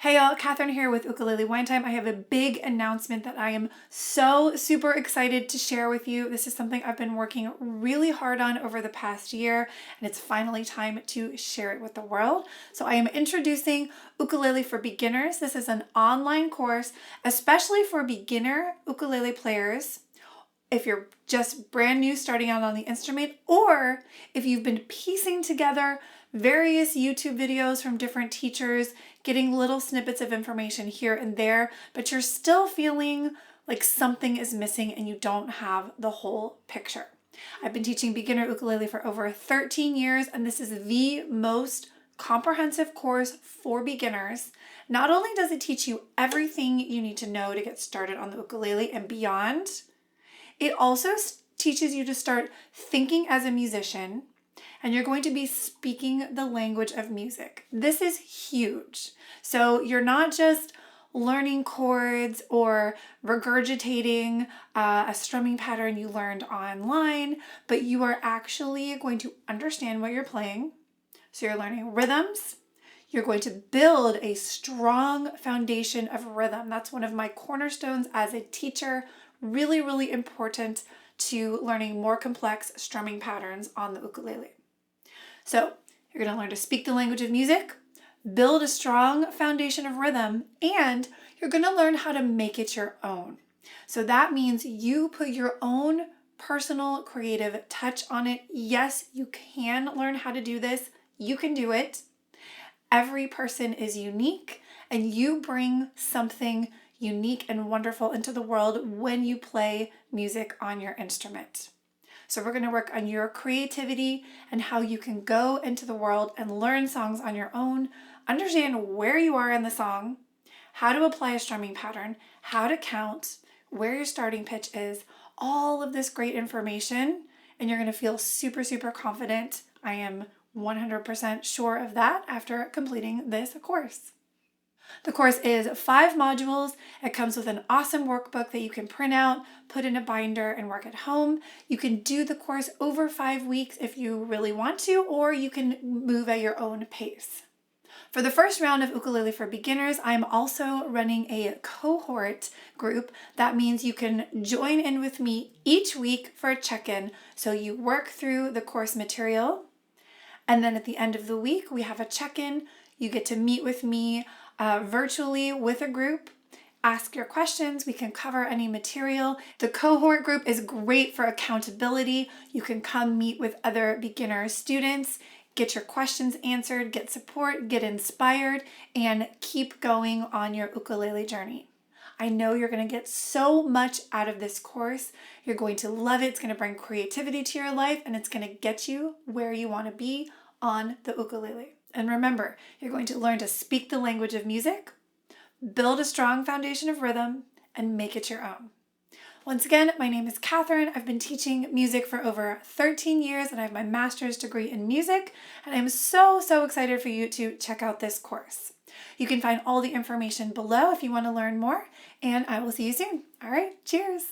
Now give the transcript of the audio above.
Hey y'all, Catherine here with Ukulele Wine Time. I have a big announcement that I am so super excited to share with you. This is something I've been working really hard on over the past year, and it's finally time to share it with the world. So I am introducing Ukulele for Beginners. This is an online course, especially for beginner ukulele players. If you're just brand new starting out on the instrument, or if you've been piecing together various YouTube videos from different teachers, getting little snippets of information here and there, but you're still feeling like something is missing and you don't have the whole picture. I've been teaching beginner ukulele for over 13 years, and this is the most comprehensive course for beginners. Not only does it teach you everything you need to know to get started on the ukulele and beyond, it also teaches you to start thinking as a musician, and you're going to be speaking the language of music. This is huge. So you're not just learning chords or regurgitating a strumming pattern you learned online, but you are actually going to understand what you're playing. So you're learning rhythms. You're going to build a strong foundation of rhythm. That's one of my cornerstones as a teacher. Really, really important to learning more complex strumming patterns on the ukulele. So you're going to learn to speak the language of music, build a strong foundation of rhythm, and you're going to learn how to make it your own. So that means you put your own personal creative touch on it. Yes, you can learn how to do this. You can do it. Every person is unique, and you bring something unique and wonderful into the world when you play music on your instrument. So we're going to work on your creativity and how you can go into the world and learn songs on your own, understand where you are in the song, how to apply a strumming pattern, how to count, where your starting pitch is, all of this great information, and you're going to feel super, super confident. I am 100% sure of that after completing this course. The course is 5 modules. It comes with an awesome workbook that you can print out, put in a binder, and work at home. You can do the course over 5 weeks if you really want to, or you can move at your own pace. For the first round of Ukulele for Beginners, I'm also running a cohort group. That means you can join in with me each week for a check-in. So you work through the course material, and then at the end of the week, we have a check-in. You get to meet with me virtually with a group, ask your questions. We can cover any material. The cohort group is great for accountability. You can come meet with other beginner students, get your questions answered, get support, get inspired, and keep going on your ukulele journey. I know you're going to get so much out of this course. You're going to love it. It's going to bring creativity to your life, and it's going to get you where you want to be on the ukulele. And remember, you're going to learn to speak the language of music, build a strong foundation of rhythm, and make it your own. Once again, my name is Catherine. I've been teaching music for over 13 years, and I have my master's degree in music, and I'm so excited for you to check out this course. You can find all the information below if you want to learn more, and I will see you soon. All right, cheers.